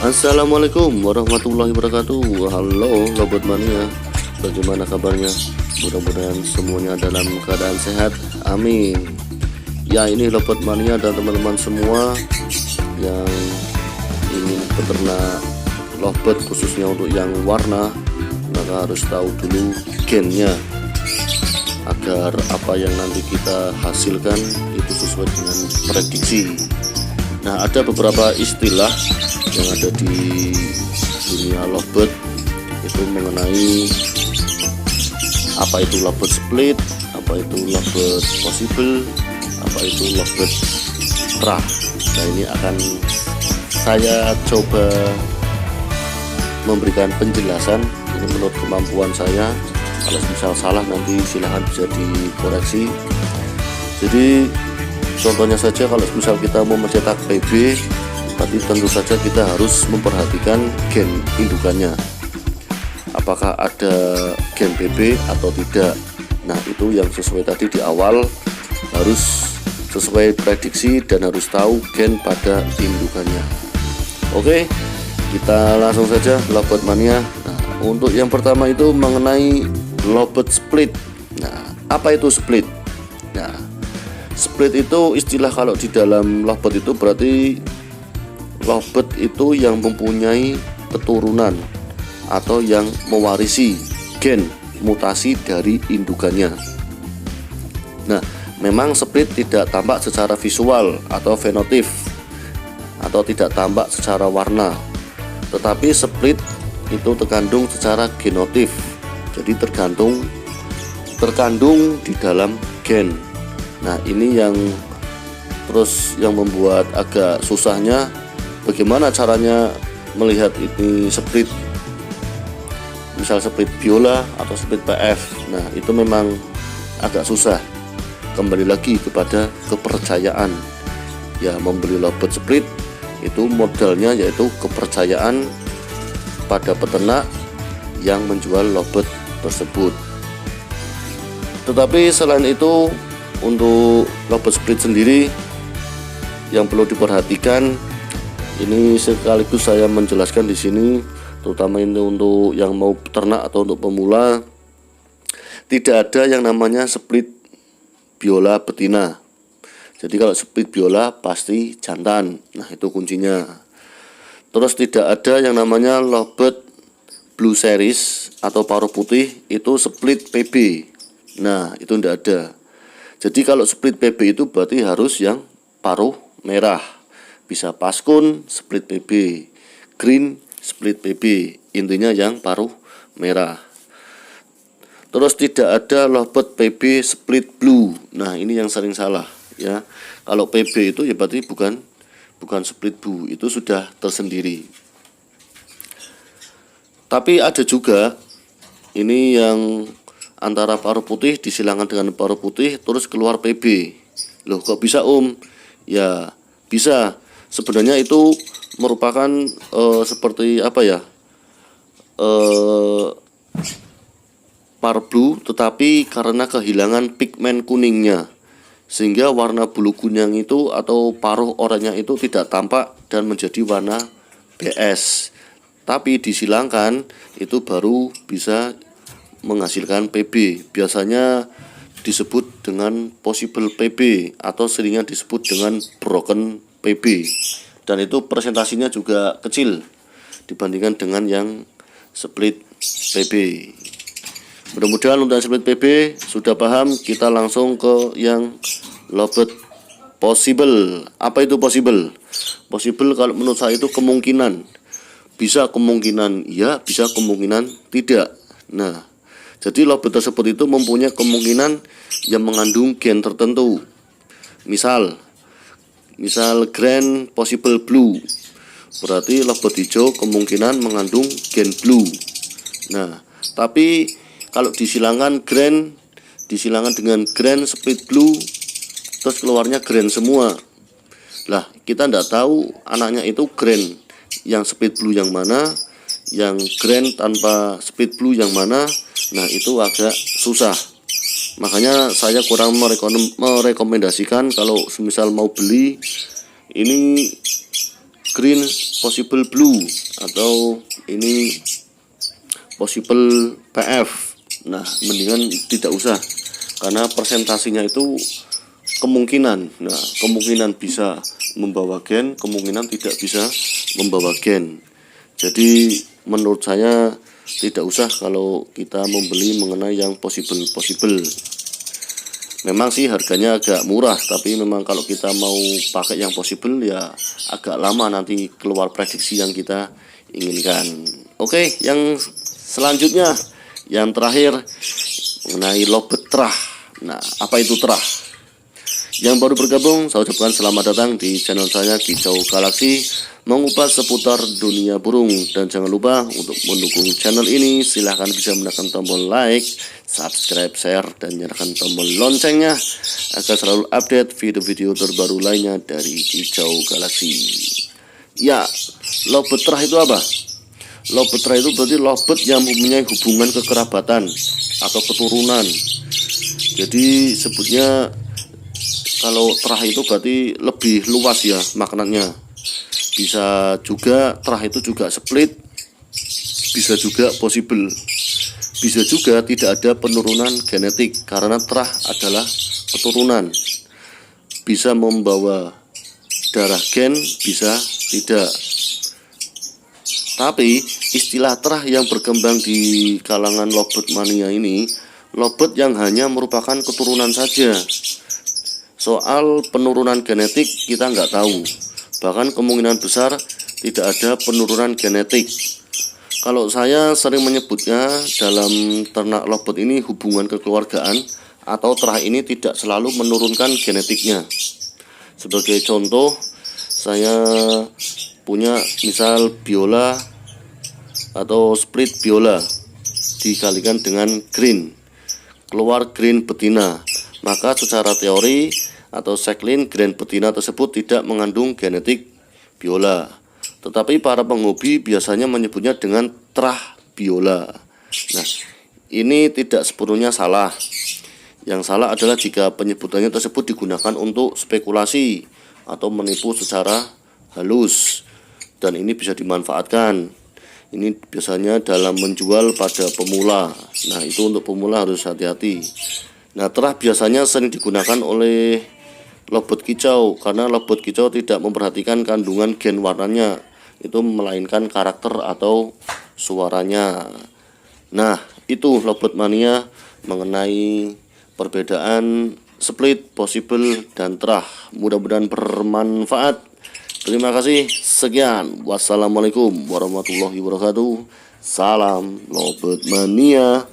Assalamualaikum warahmatullahi wabarakatuh. Halo Lobot Mania, bagaimana kabarnya? Mudah-mudahan semuanya dalam keadaan sehat, amin. Ya, ini Lobot Mania dan teman-teman semua yang ingin peternak lobot, khususnya untuk yang warna, maka harus tahu dulu gennya, agar apa yang nanti kita hasilkan itu sesuai dengan prediksi. Nah, ada beberapa istilah yang ada di dunia lovebird itu mengenai apa itu lovebird split, apa itu lovebird possible, apa itu lovebird trah. Nah, ini akan saya coba memberikan penjelasan ini menurut kemampuan saya. Kalau misal salah nanti silahkan bisa dikoreksi. Jadi contohnya saja, kalau misal kita mau mencetak PB, tapi tentu saja kita harus memperhatikan gen indukannya, apakah ada gen PB atau tidak. Nah, itu yang sesuai tadi di awal, harus sesuai prediksi dan harus tahu gen pada indukannya. Oke, kita langsung saja Lobot Mania. Nah, untuk yang pertama itu mengenai lovebird split. Nah, apa itu split? Nah, split itu istilah kalau di dalam lovebird itu berarti lovebird itu yang mempunyai keturunan atau yang mewarisi gen mutasi dari indukannya. Nah, memang split tidak tampak secara visual atau fenotip, atau tidak tampak secara warna, tetapi split itu terkandung secara genotip, jadi terkandung di dalam gen. Nah, ini yang terus yang membuat agak susahnya, bagaimana caranya melihat ini split, misal split biola atau split PF. Nah, itu memang agak susah. Kembali lagi kepada kepercayaan. Ya, membeli lovebird split itu modalnya yaitu kepercayaan pada peternak yang menjual lovebird tersebut. Tetapi selain itu, untuk lovebird split sendiri yang perlu diperhatikan, ini sekaligus saya menjelaskan di sini, terutama ini untuk yang mau ternak atau untuk pemula, tidak ada yang namanya split biola betina. Jadi kalau split biola pasti jantan. Nah, itu kuncinya. Terus tidak ada yang namanya lovebird blue series atau paruh putih itu split PB. Nah, itu tidak ada. Jadi kalau split PB itu berarti harus yang paruh merah. Bisa paskun split PB, green split PB, intinya yang paruh merah. Terus tidak ada lovebird PB split blue. Nah, ini yang sering salah ya. Kalau PB itu ya berarti bukan split blue, itu sudah tersendiri. Tapi ada juga ini yang antara paruh putih disilangkan dengan paruh putih terus keluar PB. Loh, kok bisa Ya bisa. Sebenarnya itu merupakan seperti apa ya, parblue, tetapi karena kehilangan pigmen kuningnya, sehingga warna bulu kuning itu atau paruh oranye itu tidak tampak dan menjadi warna BS. Tapi disilangkan itu baru bisa menghasilkan PB. Biasanya disebut dengan possible PB atau seringnya disebut dengan broken PB. Dan itu presentasinya juga kecil dibandingkan dengan yang split PB. Mudah-mudahan untuk split PB sudah paham. Kita langsung ke yang lovebird possible. Apa itu possible? Possible kalau menurut saya itu kemungkinan. Bisa kemungkinan iya, bisa kemungkinan tidak. Nah, jadi lovebird tersebut itu mempunyai kemungkinan yang mengandung gen tertentu. Misal grand possible blue, berarti lovebird hijau kemungkinan mengandung gen blue. Nah, tapi kalau disilangkan dengan grand split blue, terus keluarnya grand semua. Lah, kita tidak tahu anaknya itu grand yang split blue yang mana, yang grand tanpa split blue yang mana. Nah, itu agak susah. Makanya saya kurang merekomendasikan kalau semisal mau beli ini green possible blue, atau ini possible PF. Nah, mendingan tidak usah, karena presentasinya itu kemungkinan. Nah, kemungkinan bisa membawa gen, kemungkinan tidak bisa membawa gen. Jadi menurut saya tidak usah kalau kita membeli mengenai yang possible. Memang sih harganya agak murah, tapi memang kalau kita mau pakai yang possible ya agak lama nanti keluar prediksi yang kita inginkan. Oke, yang selanjutnya, yang terakhir mengenai lobet terah. Nah, apa itu terah? Yang baru bergabung, saya ucapkan selamat datang di channel saya Kicau Galaksi, mengupas seputar dunia burung. Dan jangan lupa untuk mendukung channel ini, silahkan bisa menekan tombol like, subscribe, share, dan nyalakan tombol loncengnya agar selalu update video-video terbaru lainnya dari Kicau Galaksi. Ya, lobet terah itu apa? Lobet terah itu berarti lobet yang mempunyai hubungan kekerabatan atau keturunan. Jadi sebutnya kalau terah itu berarti lebih luas ya maknanya. Bisa juga terah itu juga split, bisa juga possible, bisa juga tidak ada penurunan genetik karena terah adalah keturunan. Bisa membawa darah gen, bisa tidak. Tapi istilah terah yang berkembang di kalangan lobet mania ini, lobet yang hanya merupakan keturunan saja. Soal penurunan genetik kita nggak tahu, bahkan kemungkinan besar tidak ada penurunan genetik. Kalau saya sering menyebutnya dalam ternak lobet ini hubungan kekeluargaan, atau terah ini tidak selalu menurunkan genetiknya. Sebagai contoh, saya punya misal biola atau split biola dikalikan dengan green, keluar green betina, maka secara teori atau seklin green betina tersebut tidak mengandung genetik biola. Tetapi para penghobi biasanya menyebutnya dengan terah biola. Nah, ini tidak sepenuhnya salah. Yang salah adalah jika penyebutannya tersebut digunakan untuk spekulasi atau menipu secara halus, dan ini bisa dimanfaatkan. Ini biasanya dalam menjual pada pemula. Nah, itu untuk pemula harus hati-hati. Nah, terah biasanya sering digunakan oleh lobet kicau karena lobet kicau tidak memperhatikan kandungan gen warnanya, itu melainkan karakter atau suaranya. Nah, itu lobet mania mengenai perbedaan split, possible, dan terah. Mudah-mudahan bermanfaat. Terima kasih. Sekian. Wassalamualaikum warahmatullahi wabarakatuh. Salam lobet mania.